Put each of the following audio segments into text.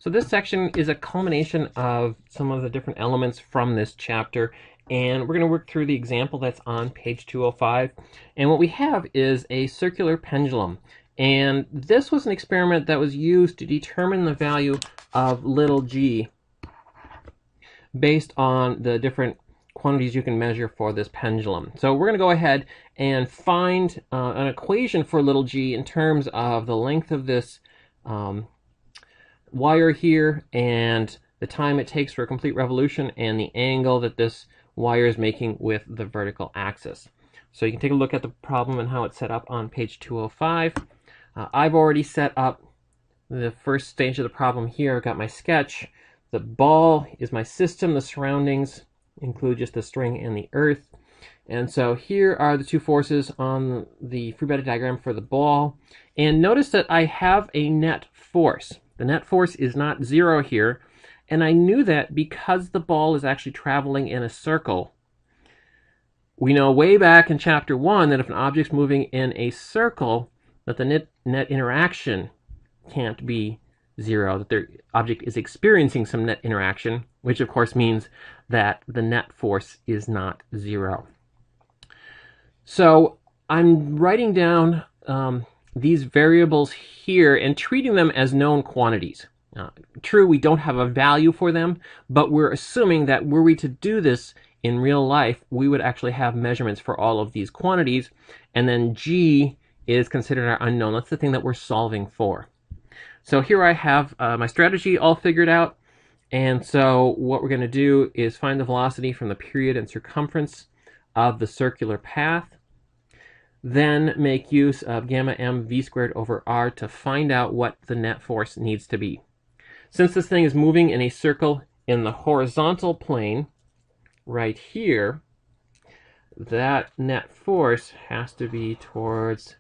So this section is a culmination of some of the different elements from this chapter, and we're going to work through the example that's on page 205. And what we have is a circular pendulum. And this was an experiment that was used to determine the value of little g based on the different quantities you can measure for this pendulum. So we're going to go ahead and find an equation for little g in terms of the length of this wire here and the time it takes for a complete revolution and the angle that this wire is making with the vertical axis. So you can take a look at the problem and how it's set up on page 205. I've already set up the first stage of the problem here. I've got my sketch. The ball is my system. The surroundings include just the string and the earth. And so here are the two forces on the free body diagram for the ball. And notice that I have a net force. The net force is not zero here. And I knew that because the ball is actually traveling in a circle. We know way back in chapter 1 that if an object's moving in a circle, that the net interaction can't be zero, that the object is experiencing some net interaction, which of course means that the net force is not zero. So I'm writing down these variables here and treating them as known quantities. True, we don't have a value for them, but we're assuming that were we to do this in real life, we would actually have measurements for all of these quantities, and then g is considered our unknown. That's the thing that we're solving for. So here I have my strategy all figured out, and so what we're going to do is find the velocity from the period and circumference of the circular path, then make use of gamma m v squared over r to find out what the net force needs to be. Since this thing is moving in a circle in the horizontal plane right here, that net force has to be towards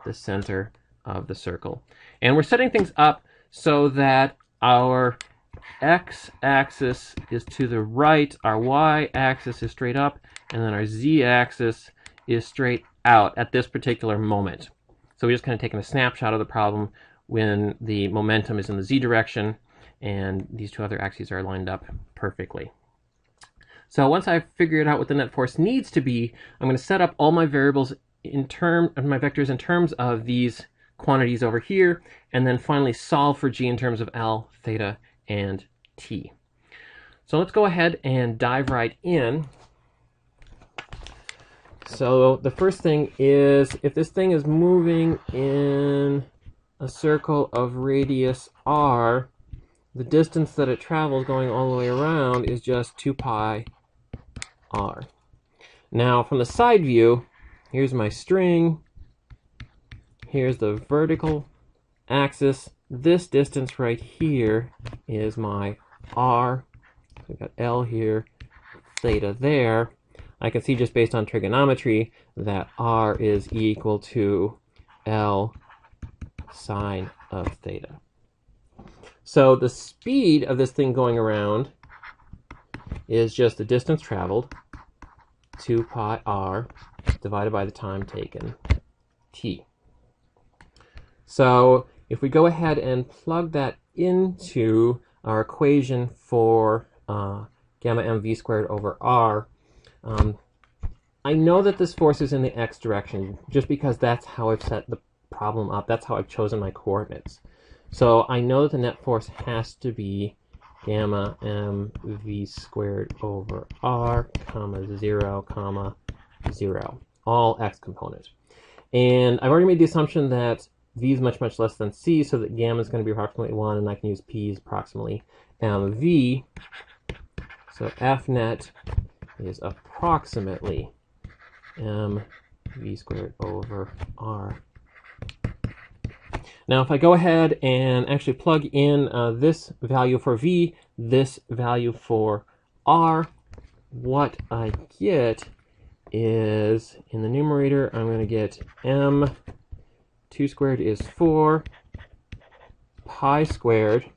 the center of the circle. And we're setting things up so that our x-axis is to the right, our y-axis is straight up, and then our z-axis is straight out at this particular moment. So we're just kind of taking a snapshot of the problem when the momentum is in the z direction and these two other axes are lined up perfectly. So once I've figured out what the net force needs to be, I'm going to set up all my variables in terms of my vectors in terms of these quantities over here, and then finally solve for g in terms of L, theta, and t. So let's go ahead and dive right in. So the first thing is, if this thing is moving in a circle of radius r, the distance that it travels going all the way around is just 2 pi r. Now from the side view, here's my string, here's the vertical axis, this distance right here is my r, so we've got L here, theta there. I can see just based on trigonometry that r is equal to L sine of theta. So the speed of this thing going around is just the distance traveled, 2 pi r, divided by the time taken, t. So if we go ahead and plug that into our equation for gamma m v squared over r, I know that this force is in the x direction just because that's how I've set the problem up. That's how I've chosen my coordinates. So I know that the net force has to be gamma m v squared over r, comma 0, comma 0, all x component. And I've already made the assumption that v is much, much less than c, so that gamma is going to be approximately 1, and I can use p is approximately mv. So f net is approximately mv squared over r. Now if I go ahead and actually plug in this value for v, this value for r, what I get is, in the numerator, I'm going to get m, 2 squared is 4, pi squared,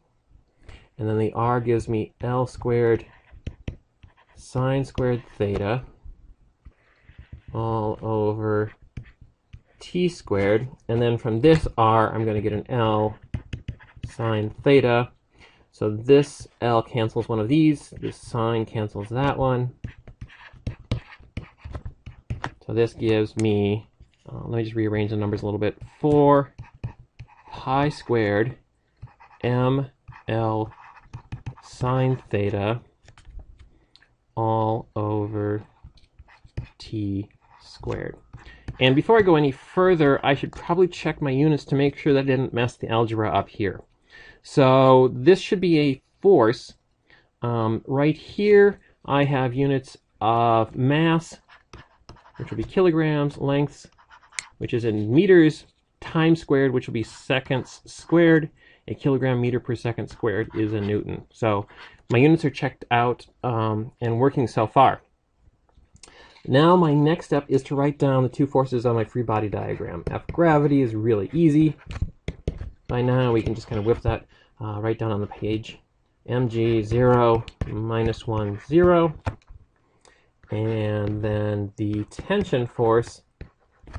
and then the r gives me L squared sine squared theta all over t squared, and then from this r I'm going to get an L sine theta. So this L cancels one of these. This sine cancels that one. So this gives me, let me just rearrange the numbers a little bit, 4 pi squared ml sine theta all over t squared. And before I go any further, I should probably check my units to make sure that I didn't mess the algebra up here. So this should be a force. Right here, I have units of mass, which will be kilograms, lengths, which is in meters, time squared, which will be seconds squared. A kilogram meter per second squared is a Newton. So my units are checked out and working so far. Now my next step is to write down the two forces on my free body diagram. F gravity is really easy. By now we can just kind of whip that right down on the page. mg 0, -1, 0. And then the tension force,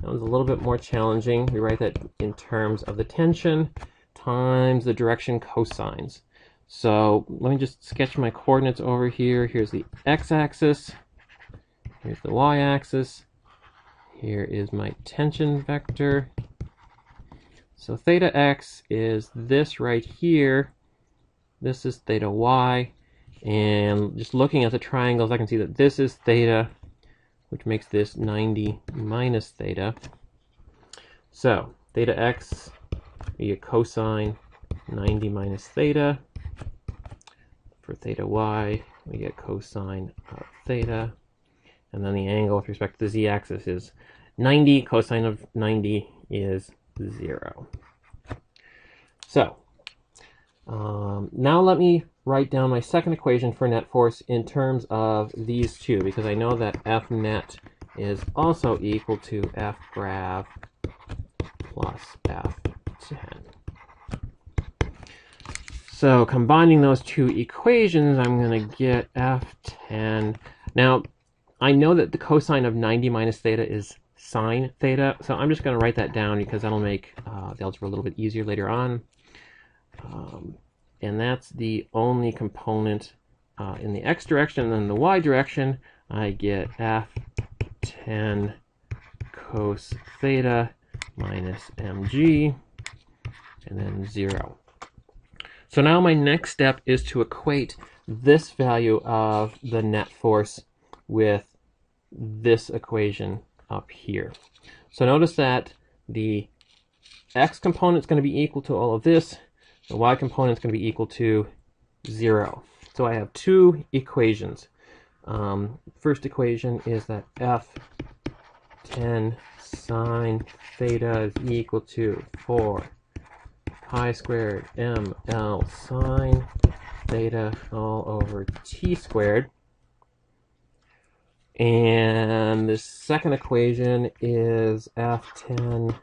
that was a little bit more challenging. We write that in terms of the tension times the direction cosines. So let me just sketch my coordinates over here. Here's the x-axis. Here's the y-axis. Here is my tension vector. So theta x is this right here. This is theta y. And just looking at the triangles, I can see that this is theta, which makes this 90 minus theta. So theta x, we get cosine 90 minus theta. For theta y, we get cosine of theta. And then the angle with respect to the z-axis is 90. Cosine of 90 is 0. So now let me write down my second equation for net force in terms of these two, because I know that F net is also equal to F grav plus F10. So combining those two equations, I'm going to get F10. Now, I know that the cosine of 90 minus theta is sine theta, so I'm just going to write that down because that'll make the algebra a little bit easier later on. And that's the only component in the x direction. And then the y direction, I get F10 cos theta minus mg, and then 0. So now my next step is to equate this value of the net force with this equation up here. So notice that the x component is going to be equal to all of this. The y component is going to be equal to 0. So I have two equations. First equation is that F10 sine theta is equal to 4 pi squared ml sine theta all over t squared. And the second equation is F10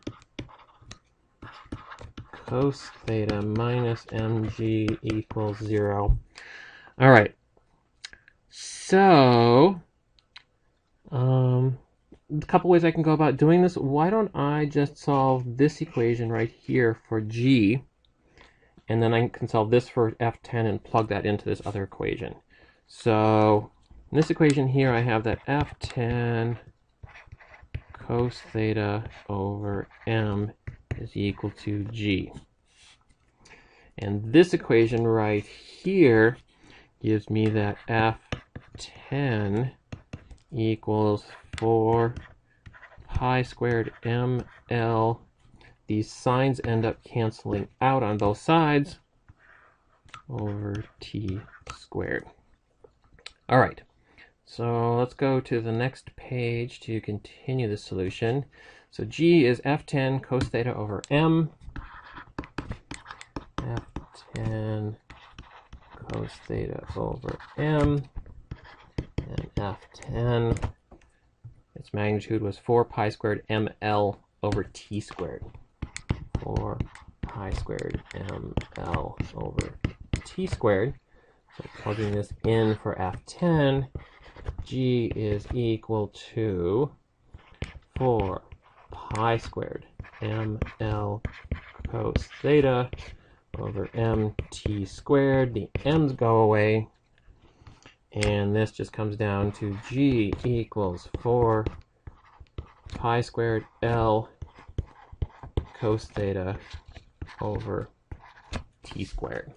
cos theta minus mg equals 0. All right. So, a couple ways I can go about doing this. Why don't I just solve this equation right here for g, and then I can solve this for F10 and plug that into this other equation. So, in this equation here, I have that F10 cos theta over m is equal to g. And this equation right here gives me that F10 equals 4 pi squared ml. These signs end up canceling out on both sides over t squared. All right. So let's go to the next page to continue the solution. So g is F10 cos theta over m. F10 cos theta over m. And F10, its magnitude was 4 pi squared ml over t squared. 4 pi squared ml over t squared. So plugging this in for F10, g is equal to 4 pi squared ml cos theta over mt squared. The m's go away. And this just comes down to g equals 4 pi squared L cos theta over t squared.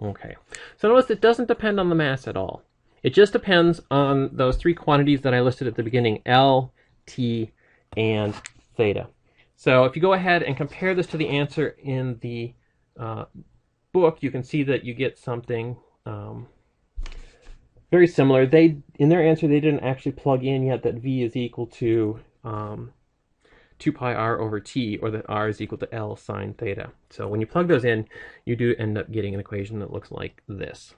Okay, so notice it doesn't depend on the mass at all. It just depends on those three quantities that I listed at the beginning, L, T, and theta. So if you go ahead and compare this to the answer in the book, you can see that you get something very similar. In their answer, they didn't actually plug in yet that V is equal to 2 pi r over t, or that r is equal to L sine theta. So when you plug those in, you do end up getting an equation that looks like this.